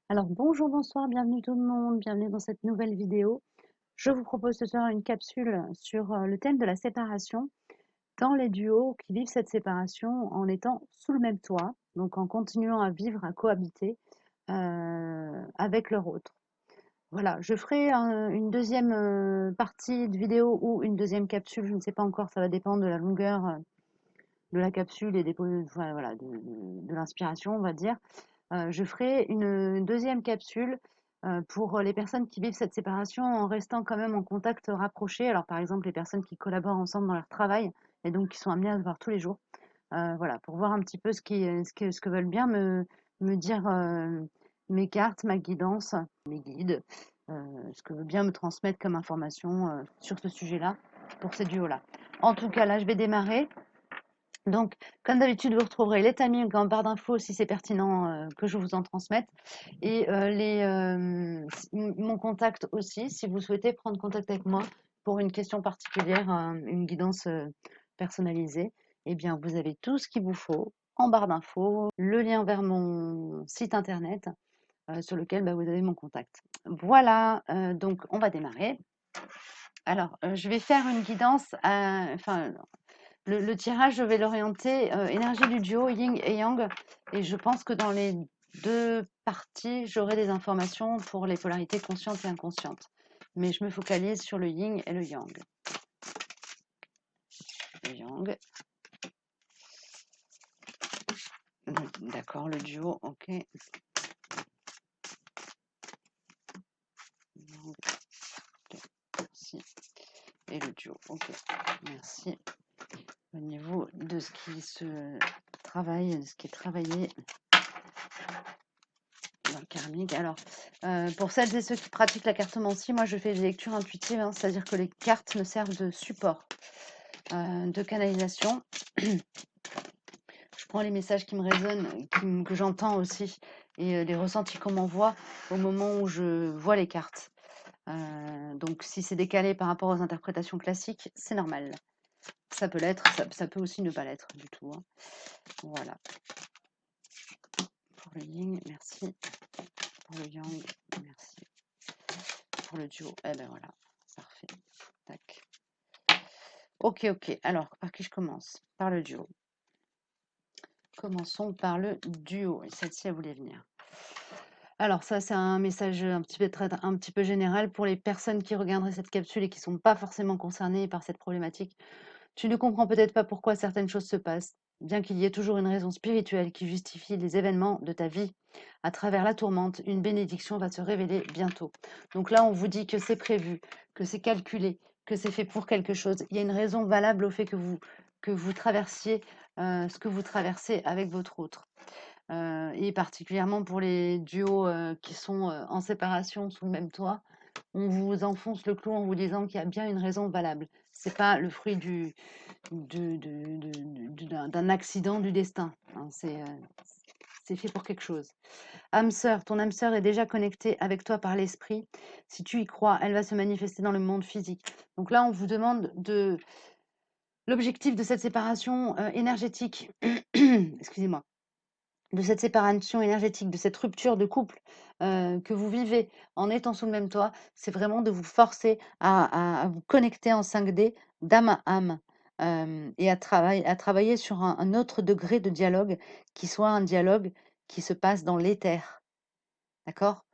Alors bonjour, bonsoir, bienvenue tout le monde, bienvenue dans cette nouvelle vidéo. Je vous propose ce soir une capsule sur le thème de la séparation dans les duos qui vivent cette séparation en étant sous le même toit, donc en continuant à vivre, à cohabiter avec leur autre. Voilà, je ferai une deuxième partie de vidéo ou une deuxième capsule, je ne sais pas encore, ça va dépendre de la longueur de la capsule et enfin, voilà, de l'inspiration, on va dire. Je ferai une deuxième capsule pour les personnes qui vivent cette séparation en restant quand même en contact rapproché. Alors, par exemple, les personnes qui collaborent ensemble dans leur travail et donc qui sont amenées à se voir tous les jours. Voilà, pour voir un petit peu ce que veulent bien me dire mes cartes, ma guidance, mes guides, ce que veut bien me transmettre comme information sur ce sujet-là, pour ces duos-là. En tout cas, là, je vais démarrer. Donc, comme d'habitude, vous retrouverez les timings en barre d'infos si c'est pertinent que je vous en transmette. Et mon contact aussi, si vous souhaitez prendre contact avec moi pour une question particulière, une guidance personnalisée, eh bien, vous avez tout ce qu'il vous faut en barre d'infos, le lien vers mon site internet sur lequel bah, vous avez mon contact. Voilà, donc on va démarrer. Alors, je vais faire une guidance, enfin, le tirage, je vais l'orienter énergie du duo yin et yang. Et je pense que dans les deux parties, j'aurai des informations pour les polarités conscientes et inconscientes. Mais je me focalise sur le yin et le yang. Le yang. D'accord, le duo, ok. Yang. Merci. Et le duo, ok. Merci. Au niveau de ce qui se travaille, de ce qui est travaillé dans le karmique. Alors, pour celles et ceux qui pratiquent la cartomancie, moi je fais des lectures intuitives, hein, c'est-à-dire que les cartes me servent de support, de canalisation. Je prends les messages qui me résonnent, que j'entends aussi, et les ressentis qu'on m'envoie au moment où je vois les cartes. Donc si c'est décalé par rapport aux interprétations classiques, c'est normal. Ça peut l'être, ça peut aussi ne pas l'être du tout, hein. Voilà. Pour le yin, merci. Pour le yang, merci. Pour le duo, eh ben voilà, parfait. Tac. Ok, ok. Alors, par qui je commence? Par le duo. Commençons par le duo. Et celle-ci, elle voulait venir. Alors, ça, c'est un message un petit peu général pour les personnes qui regarderaient cette capsule et qui ne sont pas forcément concernées par cette problématique. Tu ne comprends peut-être pas pourquoi certaines choses se passent, bien qu'il y ait toujours une raison spirituelle qui justifie les événements de ta vie. À travers la tourmente, une bénédiction va se révéler bientôt. Donc là, on vous dit que c'est prévu, que c'est calculé, que c'est fait pour quelque chose. Il y a une raison valable au fait que vous traversiez ce que vous traversez avec votre autre. Et particulièrement pour les duos qui sont en séparation sous le même toit, on vous enfonce le clou en vous disant qu'il y a bien une raison valable. C'est pas le fruit d'un accident du destin, hein. C'est fait pour quelque chose. Âme sœur, ton âme sœur est déjà connectée avec toi par l'esprit. Si tu y crois, elle va se manifester dans le monde physique. Donc là, on vous demande de l'objectif de cette séparation énergétique. Excusez-moi. De cette séparation énergétique, de cette rupture de couple que vous vivez en étant sous le même toit, c'est vraiment de vous forcer à vous connecter en 5D d'âme à âme et à travailler sur un autre degré de dialogue qui soit un dialogue qui se passe dans l'éther. D'accord?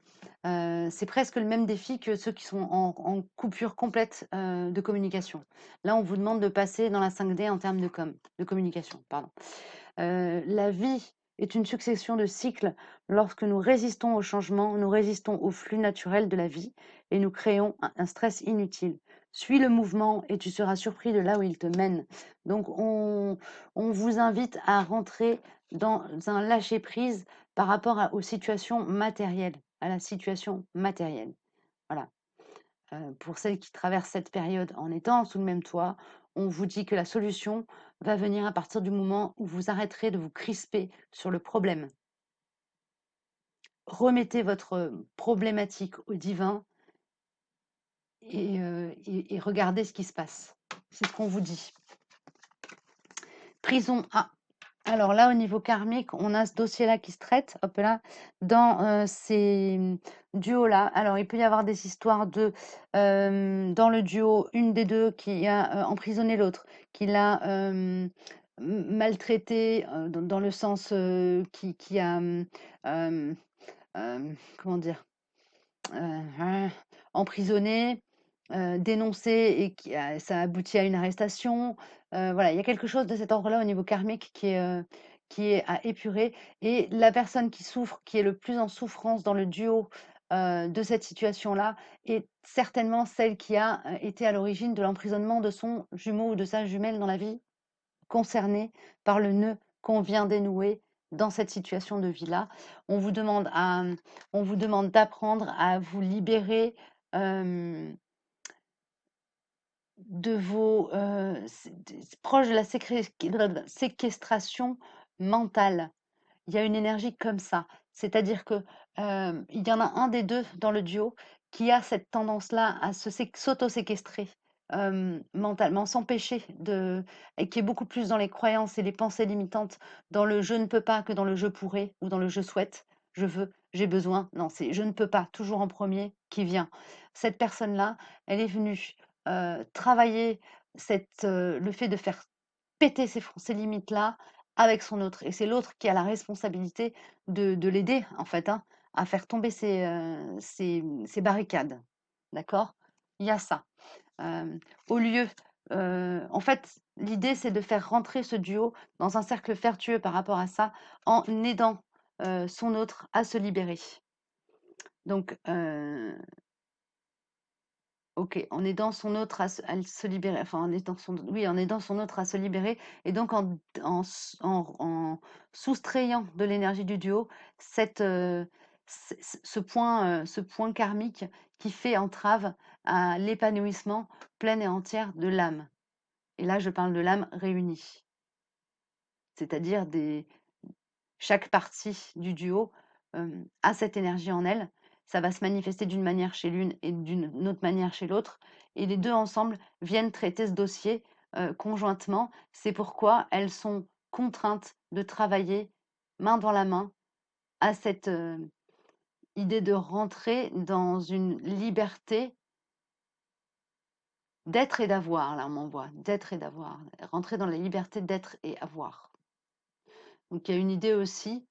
C'est presque le même défi que ceux qui sont en coupure complète de communication. Là, on vous demande de passer dans la 5D en termes de communication. Pardon. La vie est une succession de cycles. Lorsque nous résistons au changement, nous résistons au flux naturel de la vie et nous créons un stress inutile. Suis le mouvement et tu seras surpris de là où il te mène. Donc, on vous invite à rentrer dans un lâcher-prise par rapport aux situations matérielles, à la situation matérielle. Voilà. Pour celles qui traversent cette période en étant sous le même toit, on vous dit que la solution va venir à partir du moment où vous arrêterez de vous crisper sur le problème. Remettez votre problématique au divin et regardez ce qui se passe. C'est ce qu'on vous dit. Prison A. Alors là, au niveau karmique, on a ce dossier-là qui se traite, hop là, dans ces duos-là. Alors, il peut y avoir des histoires de, dans le duo, une des deux qui a emprisonné l'autre, qui l'a maltraité dans le sens qui a, comment dire, hein, emprisonné, dénoncé et ça a abouti à une arrestation. Voilà, il y a quelque chose de cet ordre-là au niveau karmique qui est à épurer et la personne qui souffre, qui est le plus en souffrance dans le duo, de cette situation-là est certainement celle qui a, été à l'origine de l'emprisonnement de son jumeau ou de sa jumelle dans la vie concernés par le nœud qu'on vient dénouer dans cette situation de vie-là. On vous demande on vous demande d'apprendre à vous libérer de vos proches de la séquestration mentale. Il y a une énergie comme ça. C'est-à-dire que, il y en a un des 2 dans le duo qui a cette tendance-là à s'auto-séquestrer, mentalement, s'empêcher de et qui est beaucoup plus dans les croyances et les pensées limitantes, dans le «je ne peux pas» que dans le «je pourrais» ou dans le «je souhaite», «je veux», «j'ai besoin». Non, c'est «je ne peux pas», toujours en premier qui vient. Cette personne-là, elle est venue, travailler le fait de faire péter ces limites-là avec son autre et c'est l'autre qui a la responsabilité de l'aider en fait, hein, à faire tomber ces barricades. D'accord? Il y a ça. Au lieu, en fait, l'idée c'est de faire rentrer ce duo dans un cercle vertueux par rapport à ça, en aidant, son autre à se libérer. Donc OK, en aidant son autre à se libérer, enfin en aidant son oui, en aidant son autre à se libérer et donc en soustrayant de l'énergie du duo cette, ce point karmique qui fait entrave à l'épanouissement plein et entière de l'âme. Et là, je parle de l'âme réunie, c'est-à-dire des chaque partie du duo, a cette énergie en elle. Ça va se manifester d'une manière chez l'une et d'une autre manière chez l'autre et les 2 ensemble viennent traiter ce dossier, conjointement. C'est pourquoi elles sont contraintes de travailler main dans la main à cette, idée de rentrer dans une liberté d'être et d'avoir, là on m'envoie, d'être et d'avoir, rentrer dans la liberté d'être et avoir. Donc il y a une idée aussi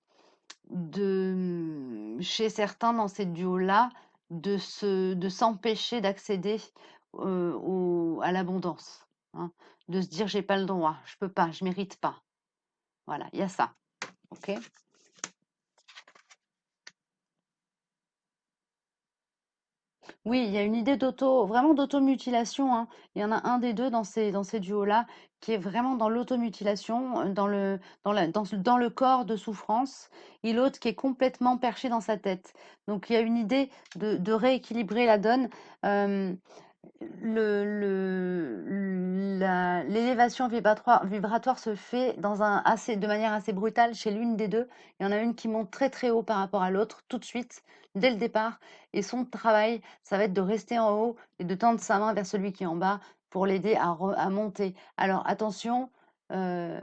chez certains dans ces duos-là, de s'empêcher d'accéder, à l'abondance, hein. De se dire: «J'ai pas le droit, je peux pas, je mérite pas». Voilà, il y a ça, OK? Oui, il y a une idée vraiment d'automutilation, hein. Il y en a un des 2 dans ces duos-là qui est vraiment dans l'automutilation, dans le corps de souffrance et l'autre qui est complètement perché dans sa tête. Donc il y a une idée de rééquilibrer la donne, hem l'élévation vibratoire se fait de manière assez brutale chez l'une des deux. Il y en a une qui monte très très haut par rapport à l'autre, tout de suite, dès le départ. Et son travail, ça va être de rester en haut et de tendre sa main vers celui qui est en bas pour l'aider à monter. Alors attention, euh,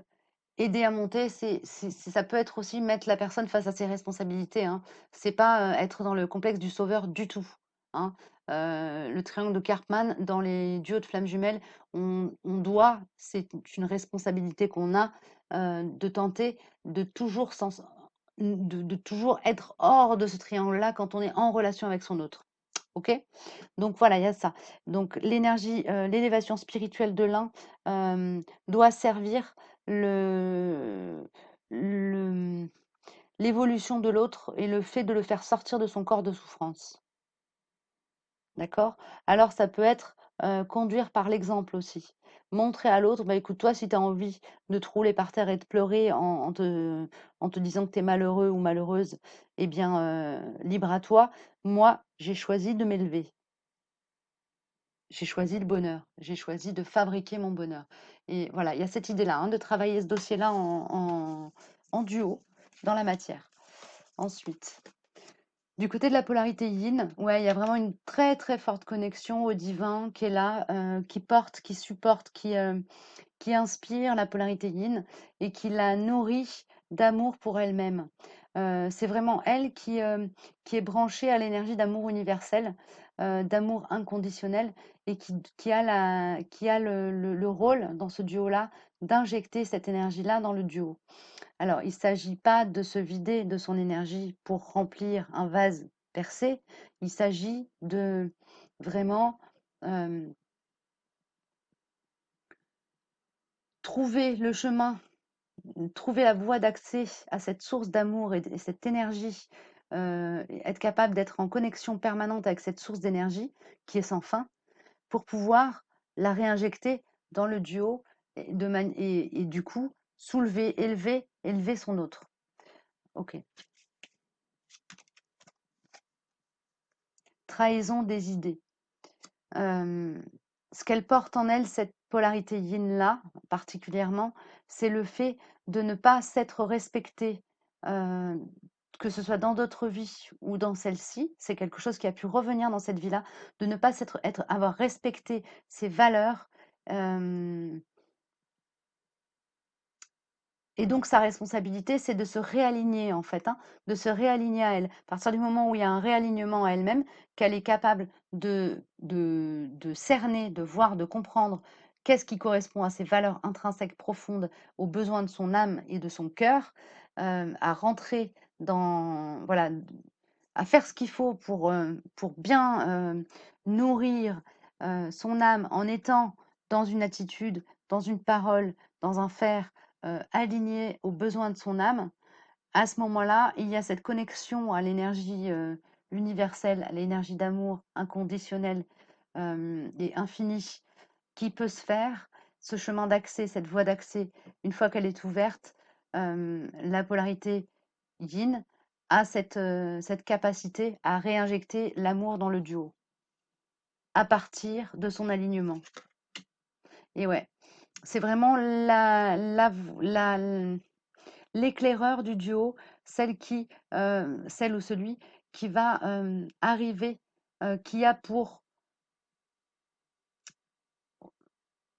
aider à monter, ça peut être aussi mettre la personne face à ses responsabilités, hein. C'est pas être dans le complexe du sauveur du tout, hein. Le triangle de Karpman, dans les duos de flammes jumelles, c'est une responsabilité qu'on a de tenter de toujours, de toujours être hors de ce triangle-là quand on est en relation avec son autre. OK? Donc voilà, il y a ça. Donc l'élévation spirituelle de l'un, doit servir le le l'évolution de l'autre et le fait de le faire sortir de son corps de souffrance. D'accord? Alors ça peut être, conduire par l'exemple aussi. Montrer à l'autre: «Bah, écoute, toi, si tu as envie de te rouler par terre et de pleurer en te disant que tu es malheureux ou malheureuse, eh bien, libre à toi. Moi, j'ai choisi de m'élever». J'ai choisi le bonheur, j'ai choisi de fabriquer mon bonheur et voilà, il y a cette idée-là, hein, de travailler ce dossier-là en duo, dans la matière. Ensuite, du côté de la polarité yin, ouais, il y a vraiment une très, très forte connexion au divin qui est là, qui porte, qui supporte, qui inspire la polarité yin et qui la nourrit d'amour pour elle-même. C'est vraiment elle qui est branchée à l'énergie d'amour universel, d'amour inconditionnel et qui a le rôle dans ce duo-là d'injecter cette énergie-là dans le duo. Alors, il ne s'agit pas de se vider de son énergie pour remplir un vase percé, il s'agit de vraiment trouver le chemin, trouver la voie d'accès à cette source d'amour et cette énergie, et être capable d'être en connexion permanente avec cette source d'énergie qui est sans fin, pour pouvoir la réinjecter dans le duo et du coup soulever, élever son autre. Ok. Trahison des idées. Ce qu'elle porte en elle, cette polarité yin-là, particulièrement, c'est le fait de ne pas s'être respectée, heu, que ce soit dans d'autres vies ou dans celle-ci. C'est quelque chose qui a pu revenir dans cette vie-là, de ne pas avoir respecté ses valeurs, hem et donc sa responsabilité, c'est de se réaligner en fait, hein, de se réaligner à elle. À partir du moment où il y a un réalignement à elle-même, qu'elle est capable de cerner, de voir, de comprendre qu'est-ce qui correspond à ses valeurs intrinsèques profondes, aux besoins de son âme et de son cœur, à rentrer dans, voilà, à faire ce qu'il faut pour bien nourrir son âme en étant dans une attitude, dans une parole, dans un faire aligné aux besoins de son âme, à ce moment-là, il y a cette connexion à l'énergie universelle, à l'énergie d'amour inconditionnel et infini qui peut se faire. Ce chemin d'accès, cette voie d'accès, une fois qu'elle est ouverte, la polarité yin a cette capacité à réinjecter l'amour dans le duo à partir de son alignement. Et ouais, c'est vraiment la, l'éclaireur du duo, celle ou celui qui va arriver, qui a pour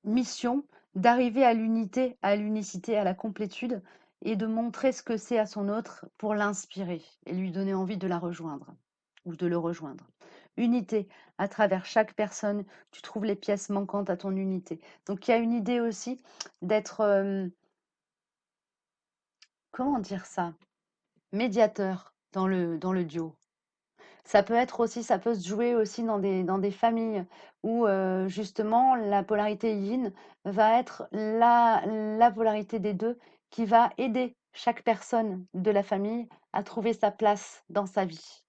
mission d'arriver à l'unité, à l'unicité, à la complétude et de montrer ce que c'est à son autre pour l'inspirer et lui donner envie de la rejoindre ou de le rejoindre. Unité, à travers chaque personne, tu trouves les pièces manquantes à ton unité. Donc il y a une idée aussi d'être, comment dire ça, médiateur dans le duo. Ça peut être aussi, ça peut se jouer aussi dans des familles où justement la polarité yin va être la polarité des deux qui va aider chaque personne de la famille à trouver sa place dans sa vie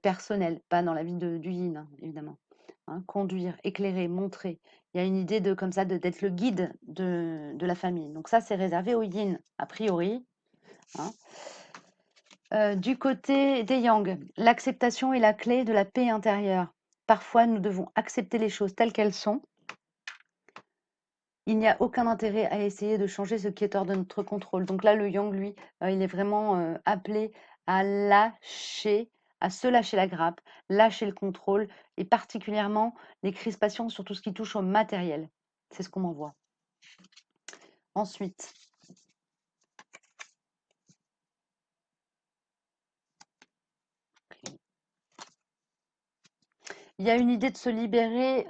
personnelle, pas dans la vie du yin, hein, évidemment. Hein, conduire, éclairer, montrer. Il y a une idée de comme ça d'être le guide de la famille. Donc ça, c'est réservé au yin, a priori. Hein. Du côté des yang, l'acceptation est la clé de la paix intérieure. Parfois, nous devons accepter les choses telles qu'elles sont. Il n'y a aucun intérêt à essayer de changer ce qui est hors de notre contrôle. Donc là, le yang, lui, il est vraiment appelé à lâcher, à se lâcher la grappe, lâcher le contrôle, et particulièrement les crispations sur tout ce qui touche au matériel. C'est ce qu'on m'envoie. Ensuite, il y a une idée de se libérer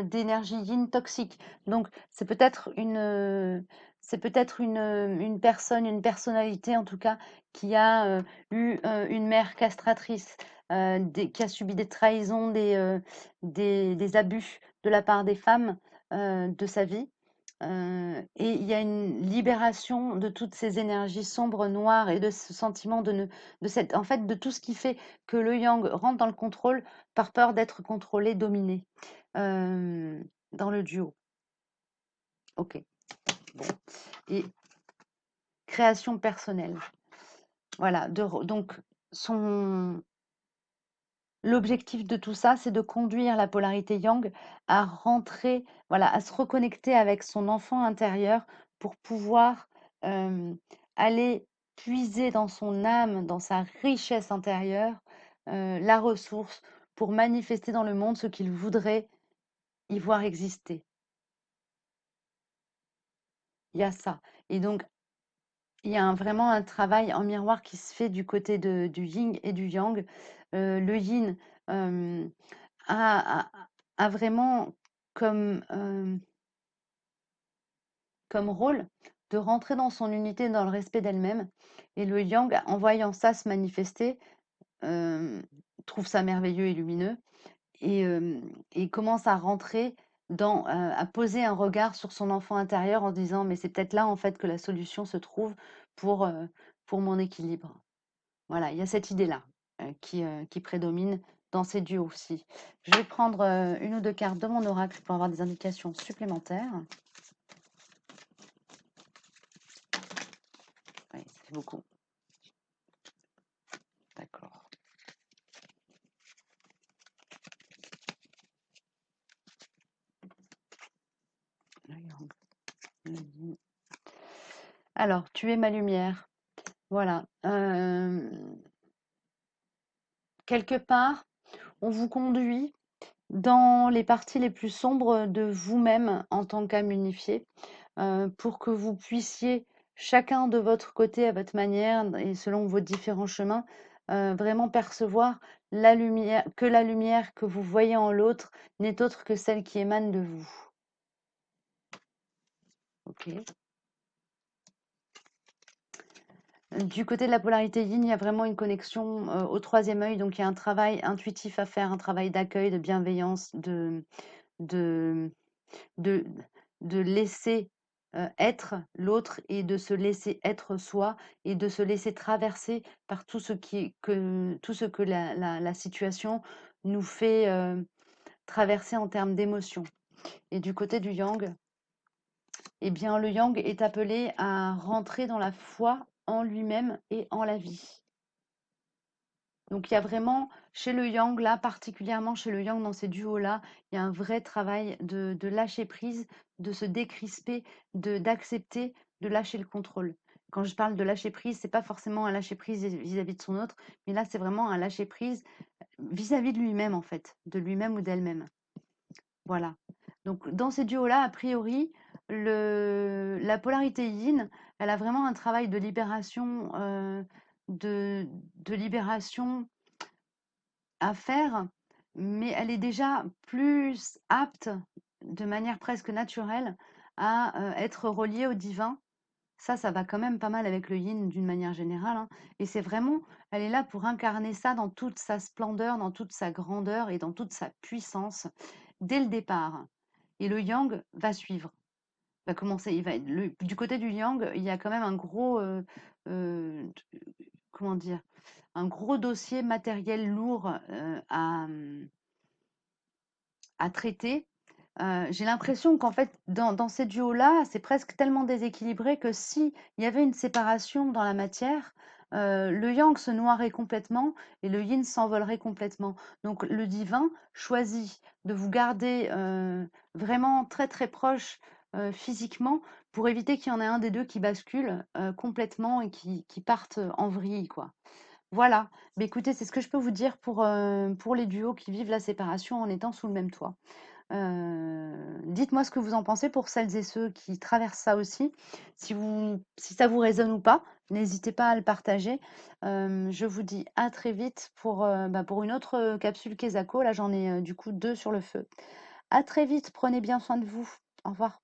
d'énergie yin toxique. Donc, c'est peut-être une personne, une personnalité en tout cas, qui a eu une mère castratrice, qui a subi des trahisons, des abus de la part des femmes de sa vie. Et il y a une libération de toutes ces énergies sombres, noires et de ce sentiment en fait, de tout ce qui fait que le yang rentre dans le contrôle par peur d'être contrôlé, dominé, dans le duo. Ok. Bon. Et création personnelle. Voilà. Donc, l'objectif de tout ça, c'est de conduire la polarité yang à rentrer, voilà, à se reconnecter avec son enfant intérieur pour pouvoir aller puiser dans son âme, dans sa richesse intérieure, la ressource pour manifester dans le monde ce qu'il voudrait y voir exister. il y a ça. Et donc, il y a vraiment un travail en miroir qui se fait du côté du yin et du yang. Le yin euh, a, a- a vraiment comme, comme rôle de rentrer dans son unité, dans le respect d'elle-même. Et le yang, en voyant ça se manifester, euh, trouve ça merveilleux et lumineux et commence à rentrer à poser un regard sur son enfant intérieur en se disant, mais c'est peut-être là en fait que la solution se trouve pour mon équilibre. Voilà, il y a cette idée-là qui prédomine dans ces duos aussi. Je vais prendre une ou deux cartes de mon oracle pour avoir des indications supplémentaires. Oui, ça fait beaucoup. D'accord. Alors, tu es ma lumière. Voilà. Quelque part, on vous conduit dans les parties les plus sombres de vous-même en tant qu'âme unifiée, pour que vous puissiez, chacun de votre côté, à votre manière et selon vos différents chemins, vraiment percevoir la lumière que vous voyez en l'autre n'est autre que celle qui émane de vous. Ok. Du côté de la polarité yin, il y a vraiment une connexion au troisième œil, donc il y a un travail intuitif à faire, un travail d'accueil, de bienveillance, de, de, de laisser être l'autre et de se laisser être soi et de se laisser traverser par tout ce que la situation nous fait traverser en termes d'émotions. Et du côté du yang, eh bien, le yang est appelé à rentrer dans la foi en lui-même et en la vie. Donc il y a vraiment, chez le yang, là, particulièrement chez le yang, dans ces duos-là, il y a un vrai travail de lâcher prise, de se décrisper, d'accepter, de lâcher le contrôle. Quand je parle de lâcher prise, c'est pas forcément un lâcher prise vis-à-vis de son autre, mais là, c'est vraiment un lâcher prise vis-à-vis de lui-même, en fait, de lui-même ou d'elle-même. Voilà. Donc dans ces duos-là, a priori, la polarité yin, elle a vraiment un travail de libération, de libération à faire, mais elle est déjà plus apte, de manière presque naturelle, à être reliée au divin. Ça va quand même pas mal avec le yin d'une manière générale, hein. Et c'est vraiment, elle est là pour incarner ça dans toute sa splendeur, dans toute sa grandeur et dans toute sa puissance dès le départ. Et le yang va suivre, va commencer. Du côté du yang, il y a quand même un gros, euh, comment dire, un gros dossier matériel lourd à traiter. J'ai l'impression qu'en fait, dans ces duos-là, c'est presque tellement déséquilibré que si il y avait une séparation dans la matière, le yang se noierait complètement et le yin s'envolerait complètement. Donc le divin choisit de vous garder vraiment très très proche physiquement pour éviter qu'il y en ait un des deux qui bascule complètement et qui parte en vrille, quoi. Voilà. Mais écoutez, c'est ce que je peux vous dire pour les duos qui vivent la séparation en étant sous le même toit. Dites-moi ce que vous en pensez pour celles et ceux qui traversent ça aussi. Si ça vous résonne ou pas, n'hésitez pas à le partager. Je vous dis à très vite pour une autre capsule Kesako. Là, j'en ai du coup 2 sur le feu. À très vite, prenez bien soin de vous. Au revoir.